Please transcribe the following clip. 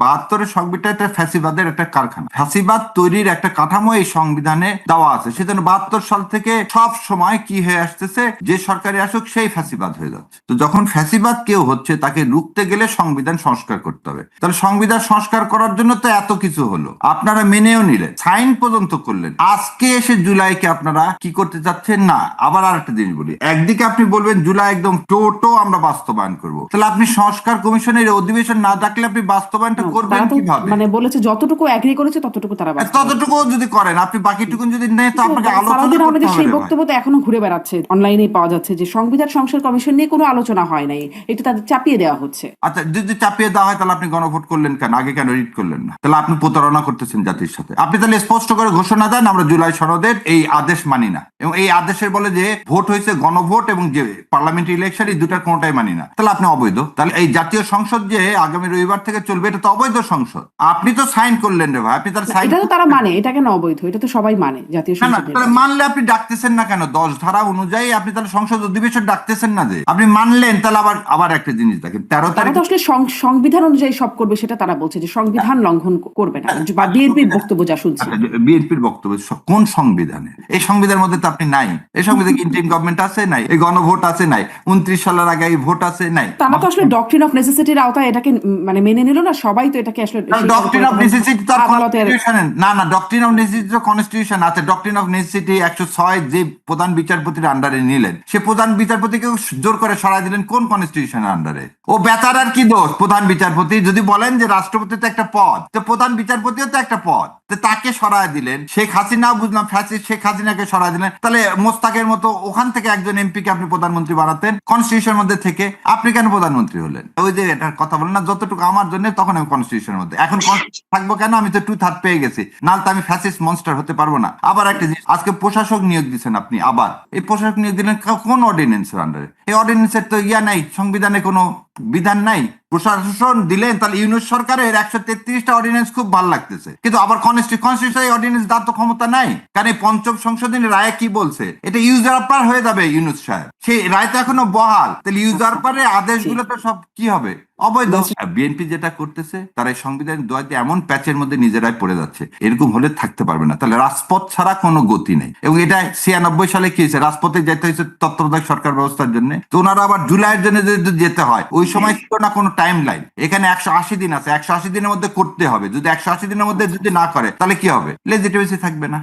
72-এর সংবিধান একটা ফ্যাসিবাদের একটা কারখানা, ফ্যাসিবাদ তৈরির একটা কাঠামো এই সংবিধানে দেওয়া আছে। সেজন্য 72 সাল থেকে সব সময় কি হয়ে আসতেছে, যে সরকারি আসুক সেই ফ্যাসিবাদ হয়ে যাচ্ছে। তো যখন ফ্যাসিবাদ কেউ হচ্ছে তাকে রুখতে গেলে সংবিধান সংস্কার করতে হবে। তাহলে সংবিধান সংস্কার করার জন্য তো এত কিছু হলো, আপনারা মেনেও নিলেন, সাইন পর্যন্ত করলেন। আজকে এসে জুলাইকে আপনারা কি করতে চাচ্ছেন না। আবার আরেকটা জিনিস বলি, একদিকে আপনি বলবেন জুলাই একদম টোটো আমরা বাস্তবায়ন করব, তাহলে আপনি সংস্কার কমিশনের অধিবেশন না ডাকলে আপনি বাস্তবায়নটা করবেন কিভাবে? মানে বলেছে যতটুকু এগ্রি করেছে ততটুকু তারা ততটুকু যদি করেন, আপনি বাকিটুকু যদি নেই তো আপনাকে আলোচনা সালাউদ্দিন করতে আহমেদের হবে সেই রে ভাই। বক্তব্য তো এখনো ঘুরে বেড়াচ্ছে, অনলাইনে পাওয়া যাচ্ছে যে সংবিধান সংস্কার কমিশন নিয়ে কোনো আলোচনা হয় নাই, এটা তাদের চাপিয়ে দেওয়া হচ্ছে। আচ্ছা, যদি চাপিয়ে দেওয়া হয় তাহলে আপনি গণভোট করলেন কেন, আগে কেন রিট করলেন না? তাহলে আপনি প্রতারণা করতেছেন জাতির সাথে। আপনি তাহলে স্পষ্ট করে ঘোষণা দেন আমরা জুলাই সনদের এই আদেশ মানি না, এবং এই আদেশের বলে যে ভোট হয়েছে গণভোট এবং যে পার্লামেন্টারি ইলেকশন, এই দুটার কোনোটাই মানি না, তাহলে আপনি অবৈধ। তাহলে এই জাতীয় সংসদ যে আগামী রবিবার থেকে চলবে, এটা তো অবৈধ সংসদ। আপনি তো সাইন করলেন রে ভাই, আপনি তাহলে সাইন। এটা তো তারা মানে, এটা কেন অবৈধ? এটা তো সবাই মানে জাতীয় না সংসদ তাহলে নির্বাচন। মানলে আপনি ডাকতেছেন না কেন? 10 ধারা অনুযায়ী আপনি তাহলে সংসদ অধিবেশন ডাকতেছেন না, যে আপনি মানলেন। তাহলে আবার আবার একটা জিনিস দেখেন, 13 তারা তারিখ তো আসলে সংবিধান অনুযায়ী সব করবে, সেটা তারা বলছে যে সংবিধান লঙ্ঘন করবে না, বা বিএনপির বক্তব্য যা শুনছি। বিএনপির বক্তব্য কোন সংবিধানে? এই সংবিধানের মধ্যে তো আপনি নাই। এই সংবিধানে ইন্টারিম গভর্নমেন্ট আছে নাই, এই গণভোট আছে নাই, 29 সালের আগে এই ভোট আছে নাই। তারা তো আসলে ডক্ট্রিন অফ নেসেসিটির আওতায় এটাকে মানে মেনে নিল না, সবাই তো এটাকে আসলে ডক্ট্রিন অফ নেসেসিটি তো আদালতের। কনস্টিটিউশন না, না ডক্ট্রিন অফ নেসেসিটি তো কনস্টিটিউশন আছে। ডক্ট্রিন অফ নেসেসিটি 106 যে প্রধান বিচারপতির আন্ডারে নিলেন, সে প্রধান বিচারপতিকে জোর করে সরাই দিলেন কোন কনস্টিটিউশনের আন্ডারে? ও বেতার আর কি দোষ প্রধান বিচারপতি? যদি বলেন যে রাষ্ট্রপতি তো একটা পদ, তো প্রধান বিচারপতিও তো একটা পদ, তো তাকে সরাই দিলেন। শেখ হাসিনা বুঝলাম ফ্যাসিস্ট, শেখ হাসিনাকে সরাই দিলেন। তাহলে মোস্তাকের মতো ওখান থেকে একজন এমপি কে আপনি প্রধানমন্ত্রী বানাতেন কনস্টিটিউশনের মধ্যে থেকে, আপনি কেন প্রধানমন্ত্রী হলেন? ওই যে এটার কথা বলেন না, যতটুকু আমার জন্য তখন আমি কনস্টিটিউশনের মধ্যে, এখন থাকবো কেন? আমি তো 2/3 পেয়ে গেছি, নাহলে তো আমি ফ্যাসিস্ট মনস্টার হতে পারবো না। আবার একটা জিনিস, আজকে প্রশাসক নিয়োগ দিচ্ছেন আপনি, আবার এই প্রশাসক নিয়োগ দিলেন কোন অর্ডিনেন্সের আন্ডারে? এই অর্ডিনেন্সের তো ইয়া নাই, সংবিধানে কোনো বিধান নাই। প্রশাসন দিলেন, তাহলে ইউনিট সরকারের 133টা অর্ডিনেন্স খুব ভালো লাগতেছে, কিন্তু আবার কনস্টিটিউশন অর্ডিনেন্স দেওয়ার তো ক্ষমতা নাই। কারণ এই পঞ্চম সংশোধনী রায় কি বলছে, এটা ইউজারপার হয়ে যাবে ইউনুস সাহেব, সেই রায় তো এখনো বহাল। তাহলে ইউজারপারের আদেশগুলো তো সব কি হবে? অবৈধ। বিএনপি যেটা করতেছে, তারা এই সংবিধান দোয়াতে এমন প্যাচের মধ্যে নিজেরাই পড়ে যাচ্ছে, এরকম হলে থাকতে পারবে না। তাহলে রাজপথ ছাড়া কোনো গতি নেই। এবং এটা 96 সালে কি হয়েছে, রাজপথে যেতে হয়েছে তত্ত্বাবধায়ক সরকার ব্যবস্থার জন্য। তো ওনারা আবার জুলাইয়ের জন্য যদি যেতে হয়, ওই সময় ছিল না কোনো টাইম লাইন। এখানে 180 দিন আছে, 180 দিনের মধ্যে করতে হবে। যদি 180 দিনের মধ্যে যদি না করে, তাহলে কি হবে? লেজিটিমেসি থাকবে না।